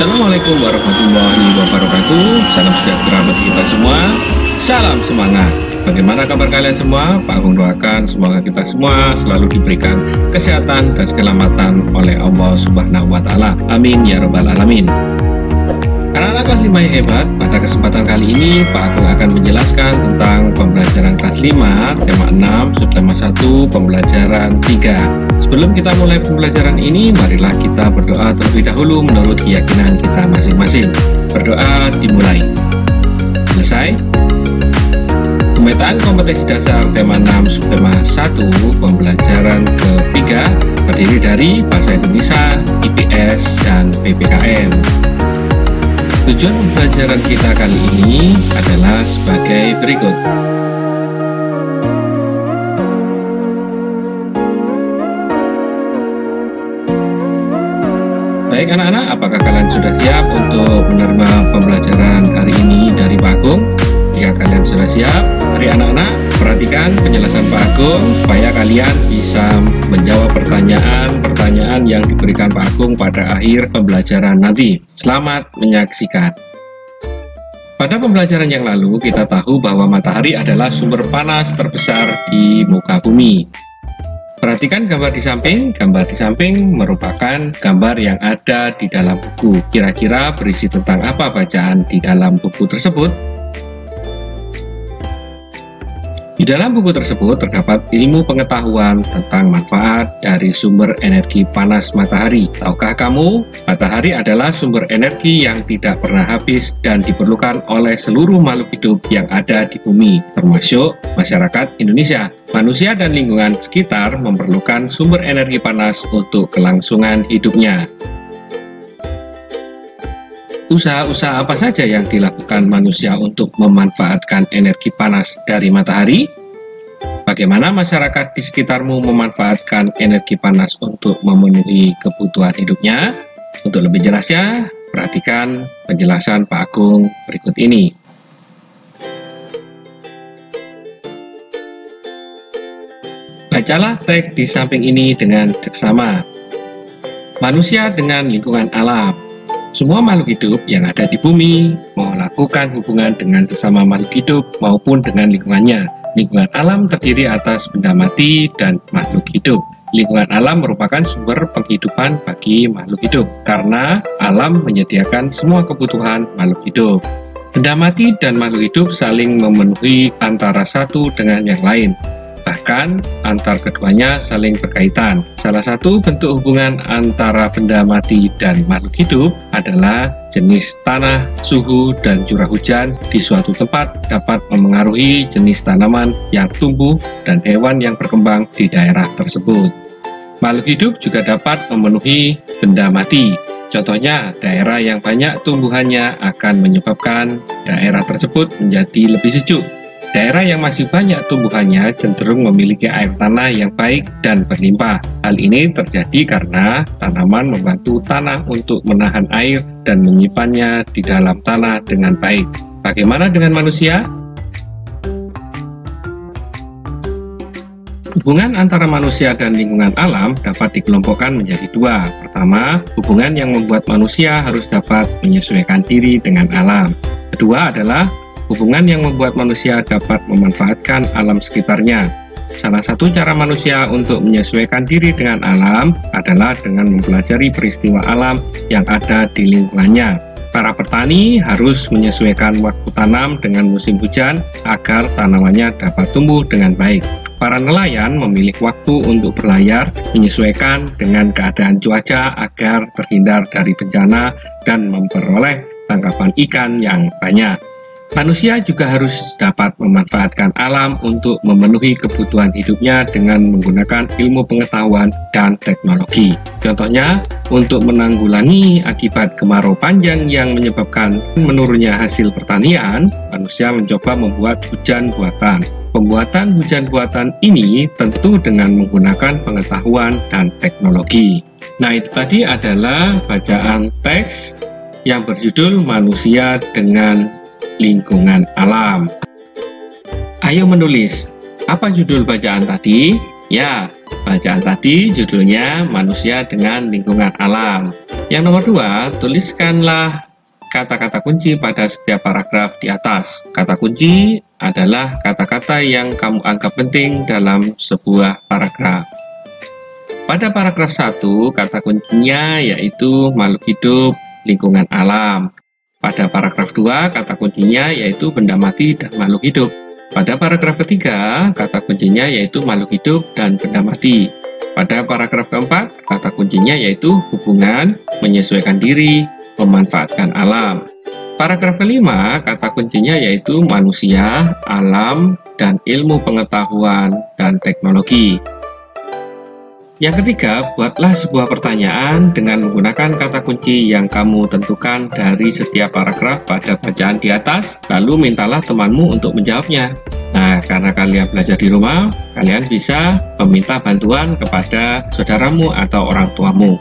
Assalamualaikum warahmatullahi wabarakatuh. Salam sejahtera bagi kita semua. Salam semangat. Bagaimana kabar kalian semua? Pak Agung doakan semoga kita semua selalu diberikan kesehatan dan keselamatan oleh Allah Subhanahu wa Ta'ala. Amin ya Rabbal 'Alamin. Anak-anak kelas 5 yang hebat, pada kesempatan kali ini Pak Agung akan menjelaskan tentang pembelajaran kelas 5, tema 6, subtema 1, pembelajaran 3. Sebelum kita mulai pembelajaran ini, marilah kita berdoa terlebih dahulu menurut keyakinan kita masing-masing. Berdoa dimulai. Selesai. Pemetaan kompetensi dasar tema 6, subtema 1, pembelajaran ketiga terdiri dari Bahasa Indonesia, IPS, dan PPKN. Tujuan pembelajaran kita kali ini adalah sebagai berikut. Baik anak-anak, apakah kalian sudah siap untuk menerima pembelajaran hari ini dari Pak Agung? Jika kalian sudah siap, mari anak-anak perhatikan penjelasan Pak Agung supaya kalian bisa menjawab pertanyaan-pertanyaan yang diberikan Pak Agung pada akhir pembelajaran nanti. Selamat menyaksikan. Pada pembelajaran yang lalu, kita tahu bahwa matahari adalah sumber panas terbesar di muka bumi. Perhatikan gambar di samping. Gambar di samping merupakan gambar yang ada di dalam buku. Kira-kira berisi tentang apa bacaan di dalam buku tersebut? Di dalam buku tersebut terdapat ilmu pengetahuan tentang manfaat dari sumber energi panas matahari. Tahukah kamu, matahari adalah sumber energi yang tidak pernah habis dan diperlukan oleh seluruh makhluk hidup yang ada di bumi, termasuk masyarakat Indonesia. Manusia dan lingkungan sekitar memerlukan sumber energi panas untuk kelangsungan hidupnya. Usaha-usaha apa saja yang dilakukan manusia untuk memanfaatkan energi panas dari matahari? Bagaimana masyarakat di sekitarmu memanfaatkan energi panas untuk memenuhi kebutuhan hidupnya? Untuk lebih jelasnya, perhatikan penjelasan Pak Agung berikut ini. Bacalah teks di samping ini dengan seksama. Manusia dengan lingkungan alam. Semua makhluk hidup yang ada di bumi melakukan hubungan dengan sesama makhluk hidup maupun dengan lingkungannya. Lingkungan alam terdiri atas benda mati dan makhluk hidup. Lingkungan alam merupakan sumber penghidupan bagi makhluk hidup karena alam menyediakan semua kebutuhan makhluk hidup. Benda mati dan makhluk hidup saling memenuhi antara satu dengan yang lain. Bahkan antar keduanya saling berkaitan. Salah satu bentuk hubungan antara benda mati dan makhluk hidup adalah jenis tanah, suhu, dan curah hujan di suatu tempat dapat memengaruhi jenis tanaman yang tumbuh dan hewan yang berkembang di daerah tersebut. Makhluk hidup juga dapat memenuhi benda mati. Contohnya, daerah yang banyak tumbuhannya akan menyebabkan daerah tersebut menjadi lebih sejuk. Daerah yang masih banyak tumbuhannya cenderung memiliki air tanah yang baik dan berlimpah. Hal ini terjadi karena tanaman membantu tanah untuk menahan air dan menyimpannya di dalam tanah dengan baik. Bagaimana dengan manusia? Hubungan antara manusia dan lingkungan alam dapat dikelompokkan menjadi dua. Pertama, hubungan yang membuat manusia harus dapat menyesuaikan diri dengan alam. Kedua adalah hubungan yang membuat manusia dapat memanfaatkan alam sekitarnya. Salah satu cara manusia untuk menyesuaikan diri dengan alam adalah dengan mempelajari peristiwa alam yang ada di lingkungannya. Para petani harus menyesuaikan waktu tanam dengan musim hujan agar tanamannya dapat tumbuh dengan baik. Para nelayan memilih waktu untuk berlayar menyesuaikan dengan keadaan cuaca agar terhindar dari bencana dan memperoleh tangkapan ikan yang banyak. Manusia juga harus dapat memanfaatkan alam untuk memenuhi kebutuhan hidupnya dengan menggunakan ilmu pengetahuan dan teknologi. Contohnya, untuk menanggulangi akibat kemarau panjang yang menyebabkan menurunnya hasil pertanian, manusia mencoba membuat hujan buatan. Pembuatan hujan buatan ini tentu dengan menggunakan pengetahuan dan teknologi. Nah, itu tadi adalah bacaan teks yang berjudul Manusia dengan Lingkungan Alam. Ayo menulis. Apa judul bacaan tadi? Ya, bacaan tadi judulnya Manusia dengan Lingkungan Alam. Yang nomor 2, tuliskanlah kata-kata kunci pada setiap paragraf di atas. Kata kunci adalah kata-kata yang kamu anggap penting dalam sebuah paragraf. Pada paragraf 1, kata kuncinya yaitu makhluk hidup, lingkungan alam. Pada paragraf 2, kata kuncinya yaitu benda mati dan makhluk hidup. Pada paragraf ketiga, kata kuncinya yaitu makhluk hidup dan benda mati. Pada paragraf keempat, kata kuncinya yaitu hubungan, menyesuaikan diri, memanfaatkan alam. Paragraf kelima, kata kuncinya yaitu manusia, alam, dan ilmu pengetahuan dan teknologi. Yang ketiga, buatlah sebuah pertanyaan dengan menggunakan kata kunci yang kamu tentukan dari setiap paragraf pada bacaan di atas, lalu mintalah temanmu untuk menjawabnya. Nah, karena kalian belajar di rumah, kalian bisa meminta bantuan kepada saudaramu atau orang tuamu.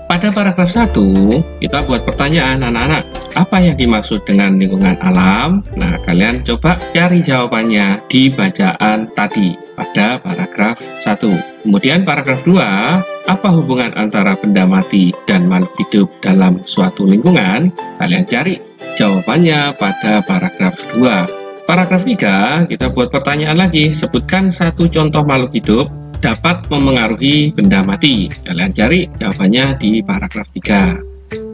Pada paragraf 1, kita buat pertanyaan anak-anak, apa yang dimaksud dengan lingkungan alam? Nah, kalian coba cari jawabannya di bacaan tadi pada paragraf 1. Kemudian paragraf 2, apa hubungan antara benda mati dan makhluk hidup dalam suatu lingkungan? Kalian cari jawabannya pada paragraf 2. Paragraf 3, kita buat pertanyaan lagi, sebutkan satu contoh makhluk hidup dapat memengaruhi benda mati. Kalian cari jawabannya di paragraf 3.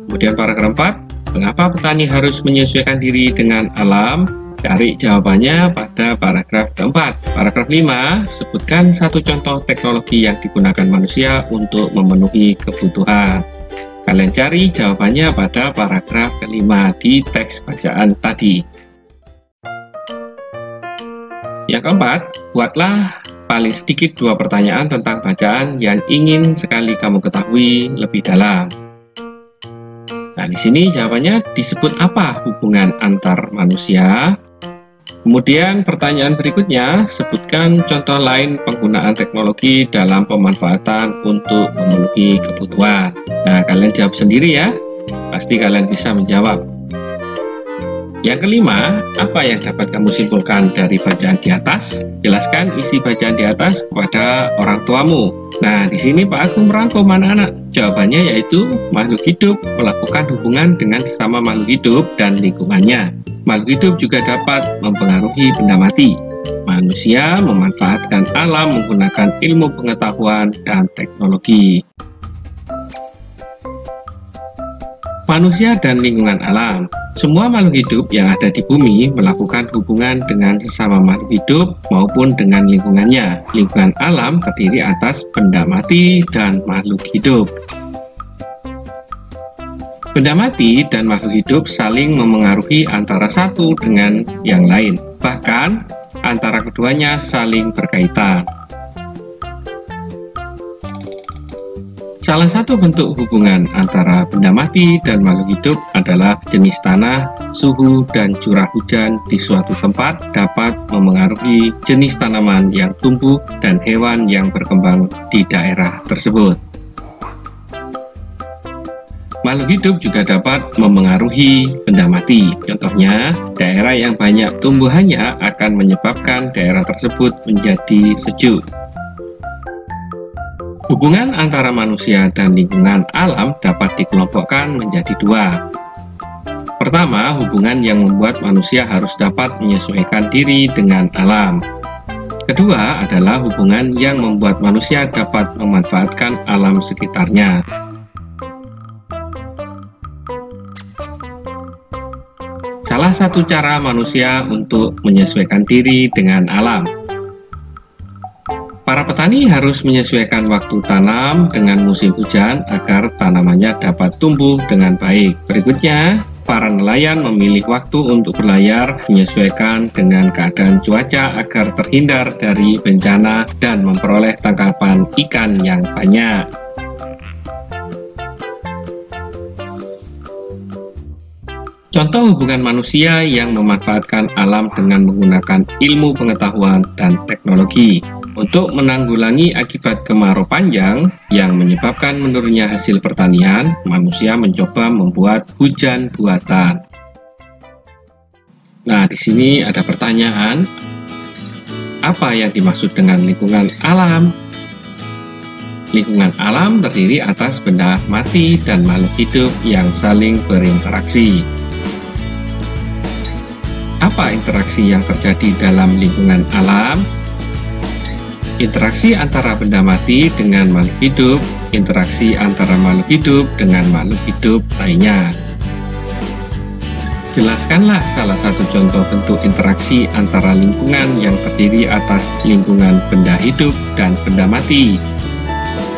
Kemudian paragraf 4, mengapa petani harus menyesuaikan diri dengan alam? Cari jawabannya pada paragraf keempat. Paragraf 5, sebutkan satu contoh teknologi yang digunakan manusia untuk memenuhi kebutuhan. Kalian cari jawabannya pada paragraf kelima di teks bacaan tadi. Yang keempat, buatlah paling sedikit 2 pertanyaan tentang bacaan yang ingin sekali kamu ketahui lebih dalam. Nah, di sini jawabannya disebut apa hubungan antar manusia. Kemudian pertanyaan berikutnya, sebutkan contoh lain penggunaan teknologi dalam pemanfaatan untuk memenuhi kebutuhan. Nah, kalian jawab sendiri ya, pasti kalian bisa menjawab. Yang kelima, apa yang dapat kamu simpulkan dari bacaan di atas? Jelaskan isi bacaan di atas kepada orang tuamu. Nah, di sini Pak Agung merangkum anak-anak. Jawabannya yaitu makhluk hidup melakukan hubungan dengan sesama makhluk hidup dan lingkungannya. Makhluk hidup juga dapat mempengaruhi benda mati. Manusia memanfaatkan alam menggunakan ilmu pengetahuan dan teknologi. Manusia dan lingkungan alam. Semua makhluk hidup yang ada di bumi melakukan hubungan dengan sesama makhluk hidup maupun dengan lingkungannya. Lingkungan alam terdiri atas benda mati dan makhluk hidup. Benda mati dan makhluk hidup saling memengaruhi antara satu dengan yang lain. Bahkan, antara keduanya saling berkaitan. Salah satu bentuk hubungan antara benda mati dan makhluk hidup adalah jenis tanah, suhu, dan curah hujan di suatu tempat dapat memengaruhi jenis tanaman yang tumbuh dan hewan yang berkembang di daerah tersebut. Makhluk hidup juga dapat memengaruhi benda mati. Contohnya, daerah yang banyak tumbuhannya akan menyebabkan daerah tersebut menjadi sejuk. Hubungan antara manusia dan lingkungan alam dapat dikelompokkan menjadi 2. Pertama, hubungan yang membuat manusia harus dapat menyesuaikan diri dengan alam. Kedua adalah hubungan yang membuat manusia dapat memanfaatkan alam sekitarnya. Salah satu cara manusia untuk menyesuaikan diri dengan alam. Para petani harus menyesuaikan waktu tanam dengan musim hujan agar tanamannya dapat tumbuh dengan baik. Berikutnya, para nelayan memilih waktu untuk berlayar menyesuaikan dengan keadaan cuaca agar terhindar dari bencana dan memperoleh tangkapan ikan yang banyak. Contoh hubungan manusia yang memanfaatkan alam dengan menggunakan ilmu pengetahuan dan teknologi. Untuk menanggulangi akibat kemarau panjang yang menyebabkan menurunnya hasil pertanian, manusia mencoba membuat hujan buatan. Nah, di sini ada pertanyaan, apa yang dimaksud dengan lingkungan alam? Lingkungan alam terdiri atas benda mati dan makhluk hidup yang saling berinteraksi. Apa interaksi yang terjadi dalam lingkungan alam? Interaksi antara benda mati dengan makhluk hidup, interaksi antara makhluk hidup dengan makhluk hidup lainnya. Jelaskanlah salah satu contoh bentuk interaksi antara lingkungan yang terdiri atas lingkungan benda hidup dan benda mati.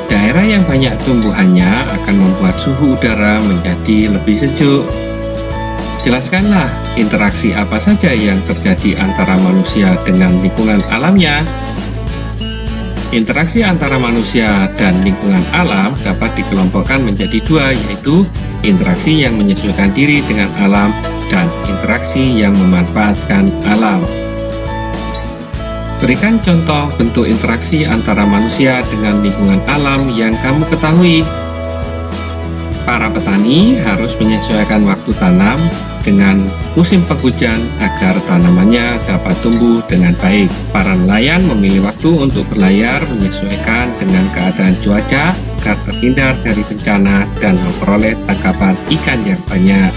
Daerah yang banyak tumbuhannya akan membuat suhu udara menjadi lebih sejuk. Jelaskanlah interaksi apa saja yang terjadi antara manusia dengan lingkungan alamnya. Interaksi antara manusia dan lingkungan alam dapat dikelompokkan menjadi dua, yaitu interaksi yang menyesuaikan diri dengan alam dan interaksi yang memanfaatkan alam. Berikan contoh bentuk interaksi antara manusia dengan lingkungan alam yang kamu ketahui. Para petani harus menyesuaikan waktu tanam dengan musim penghujan agar tanamannya dapat tumbuh dengan baik. Para nelayan memilih waktu untuk berlayar menyesuaikan dengan keadaan cuaca agar terhindar dari bencana dan memperoleh tangkapan ikan yang banyak.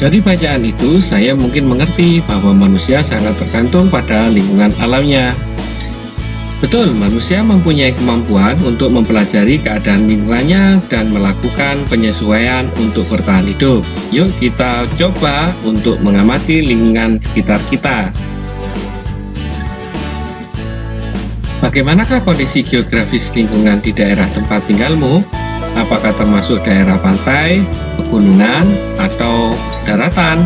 Dari bacaan itu, saya mungkin mengerti bahwa manusia sangat tergantung pada lingkungan alamnya. Betul, manusia mempunyai kemampuan untuk mempelajari keadaan lingkungannya dan melakukan penyesuaian untuk bertahan hidup. Yuk kita coba untuk mengamati lingkungan sekitar kita. Bagaimanakah kondisi geografis lingkungan di daerah tempat tinggalmu? Apakah termasuk daerah pantai, pegunungan, atau daratan?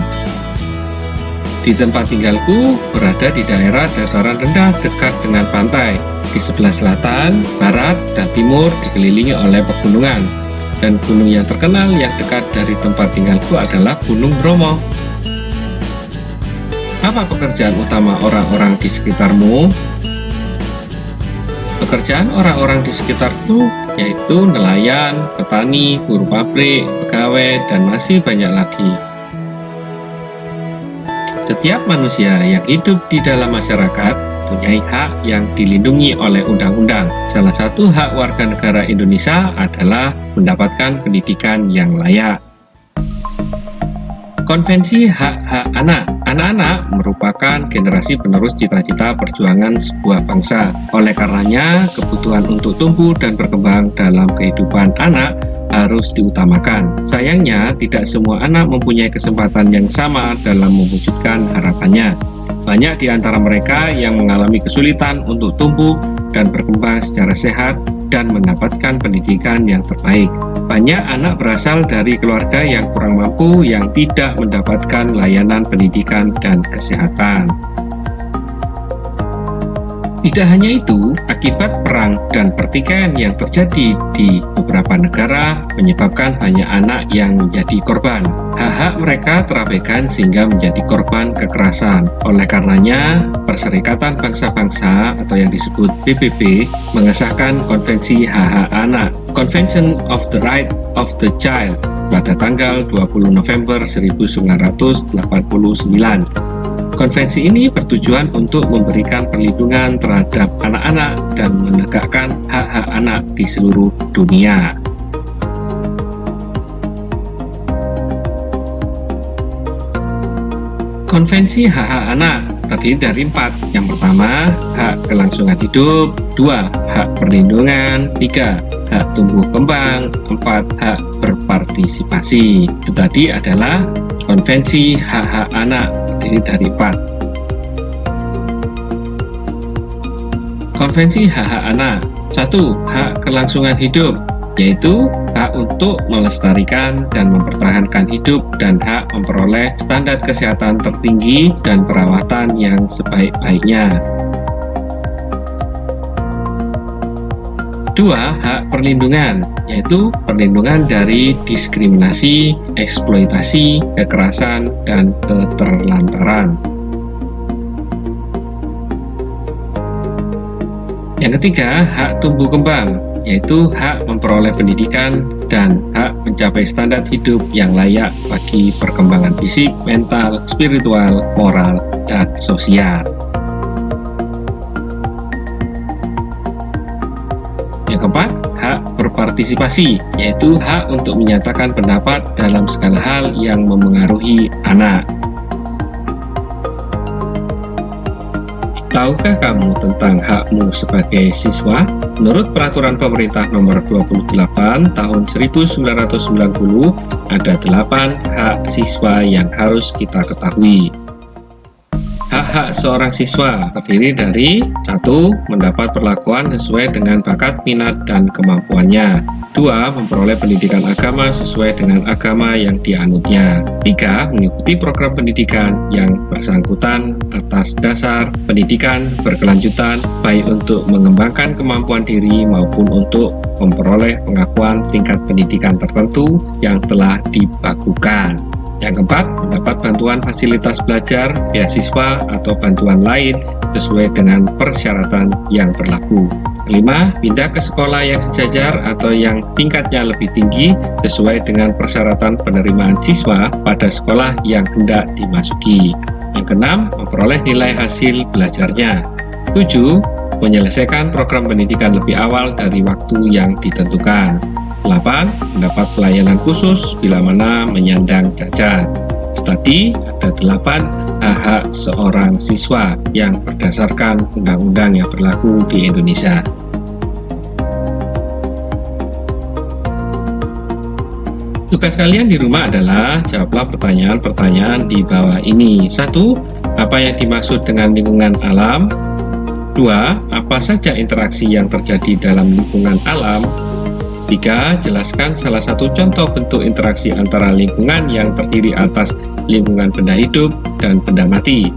Di tempat tinggalku berada di daerah dataran rendah dekat dengan pantai. Di sebelah selatan, barat, dan timur dikelilingi oleh pegunungan. Dan gunung yang terkenal yang dekat dari tempat tinggalku adalah Gunung Bromo. Apa pekerjaan utama orang-orang di sekitarmu? Pekerjaan orang-orang di sekitarku yaitu nelayan, petani, buruh pabrik, pegawai, dan masih banyak lagi. Setiap manusia yang hidup di dalam masyarakat mempunyai hak yang dilindungi oleh undang-undang. Salah satu hak warga negara Indonesia adalah mendapatkan pendidikan yang layak. Konvensi Hak-Hak Anak. Anak-anak merupakan generasi penerus cita-cita perjuangan sebuah bangsa. Oleh karenanya, kebutuhan untuk tumbuh dan berkembang dalam kehidupan anak harus diutamakan. Sayangnya, tidak semua anak mempunyai kesempatan yang sama dalam mewujudkan harapannya. Banyak di antara mereka yang mengalami kesulitan untuk tumbuh dan berkembang secara sehat dan mendapatkan pendidikan yang terbaik. Banyak anak berasal dari keluarga yang kurang mampu yang tidak mendapatkan layanan pendidikan dan kesehatan. Tidak hanya itu, akibat perang dan pertikaian yang terjadi di beberapa negara menyebabkan banyak anak yang menjadi korban. Hak-hak mereka terabaikan sehingga menjadi korban kekerasan. Oleh karenanya, Perserikatan Bangsa-Bangsa atau yang disebut PBB mengesahkan Konvensi Hak-Hak Anak, Convention of the Right of the Child, pada tanggal 20 November 1989. Konvensi ini bertujuan untuk memberikan perlindungan terhadap anak-anak dan menegakkan hak-hak anak di seluruh dunia. Konvensi hak-hak anak terdiri dari 4. Yang pertama, hak kelangsungan hidup. 2. Hak perlindungan. 3. Hak tumbuh kembang. 4. Hak berpartisipasi. Itu tadi adalah Konvensi hak-hak anak terdiri dari 4. Konvensi hak-hak anak. 1. Hak kelangsungan hidup, yaitu hak untuk melestarikan dan mempertahankan hidup dan hak memperoleh standar kesehatan tertinggi dan perawatan yang sebaik-baiknya. 2. Hak perlindungan, yaitu perlindungan dari diskriminasi, eksploitasi, kekerasan, dan keterlantaran. Yang ketiga, hak tumbuh kembang, yaitu hak memperoleh pendidikan dan hak mencapai standar hidup yang layak bagi perkembangan fisik, mental, spiritual, moral, dan sosial. Yang keempat, hak berpartisipasi, yaitu hak untuk menyatakan pendapat dalam segala hal yang memengaruhi anak. Tahukah kamu tentang hakmu sebagai siswa? Menurut Peraturan Pemerintah Nomor 28 Tahun 1990, ada 8 hak siswa yang harus kita ketahui. Hak-hak seorang siswa terdiri dari 1. Mendapat perlakuan sesuai dengan bakat, minat, dan kemampuannya. 2. Memperoleh pendidikan agama sesuai dengan agama yang dianutnya. 3. Mengikuti program pendidikan yang bersangkutan atas dasar pendidikan berkelanjutan, baik untuk mengembangkan kemampuan diri maupun untuk memperoleh pengakuan tingkat pendidikan tertentu yang telah dibakukan. Yang keempat, mendapat bantuan fasilitas belajar, beasiswa, atau bantuan lain sesuai dengan persyaratan yang berlaku. Kelima, pindah ke sekolah yang sejajar atau yang tingkatnya lebih tinggi sesuai dengan persyaratan penerimaan siswa pada sekolah yang hendak dimasuki. Yang keenam, memperoleh nilai hasil belajarnya. 7. Menyelesaikan program pendidikan lebih awal dari waktu yang ditentukan. 8. Mendapat pelayanan khusus bila mana menyandang cacat. Tadi ada 8 hak seorang siswa yang berdasarkan undang-undang yang berlaku di Indonesia. Tugas kalian di rumah adalah jawablah pertanyaan-pertanyaan di bawah ini. 1. Apa yang dimaksud dengan lingkungan alam? 2. Apa saja interaksi yang terjadi dalam lingkungan alam? 3. Jelaskan salah satu contoh bentuk interaksi antara lingkungan yang terdiri atas lingkungan benda hidup dan benda mati.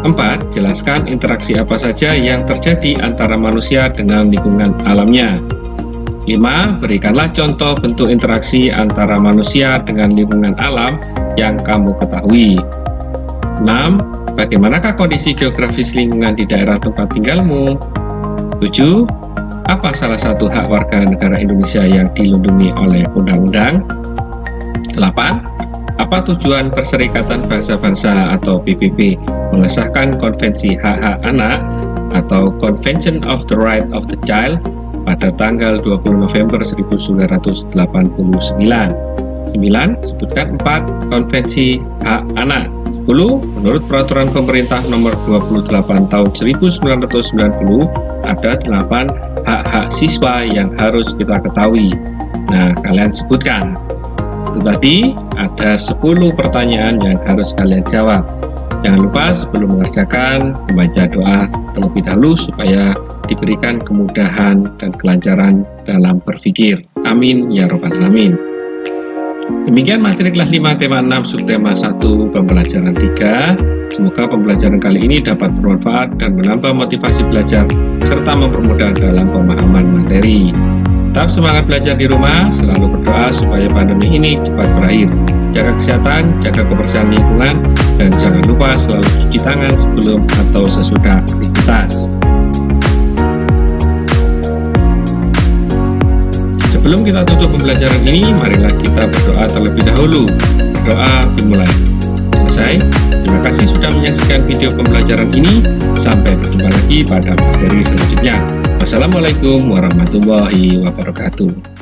4. Jelaskan interaksi apa saja yang terjadi antara manusia dengan lingkungan alamnya. 5. Berikanlah contoh bentuk interaksi antara manusia dengan lingkungan alam yang kamu ketahui. 6. Bagaimanakah kondisi geografis lingkungan di daerah tempat tinggalmu? 7. Apa salah satu hak warga negara Indonesia yang dilindungi oleh undang-undang? 8. Apa tujuan Perserikatan Bangsa-Bangsa atau PBB mengesahkan Konvensi Hak-Hak Anak atau Convention of the Right of the Child pada tanggal 20 November 1989? 9. Sebutkan 4 konvensi hak anak. 10. Menurut Peraturan Pemerintah Nomor 28 Tahun 1990, ada 8 hak-hak siswa yang harus kita ketahui. Nah, kalian sebutkan. Itu tadi ada 10 pertanyaan yang harus kalian jawab. Jangan lupa sebelum mengerjakan, membaca doa terlebih dahulu supaya diberikan kemudahan dan kelancaran dalam berpikir. Amin ya robbal alamin. Demikian materi kelas 5 tema 6 subtema 1 pembelajaran 3. Semoga pembelajaran kali ini dapat bermanfaat dan menambah motivasi belajar serta mempermudah dalam pemahaman materi. Tetap semangat belajar di rumah, selalu berdoa supaya pandemi ini cepat berakhir. Jaga kesehatan, jaga kebersihan lingkungan, dan jangan lupa selalu cuci tangan sebelum atau sesudah aktivitas. Sebelum kita tutup pembelajaran ini, marilah kita berdoa terlebih dahulu. Doa dimulai. Selesai. Terima kasih sudah menyaksikan video pembelajaran ini. Sampai berjumpa lagi pada materi selanjutnya. Wassalamualaikum warahmatullahi wabarakatuh.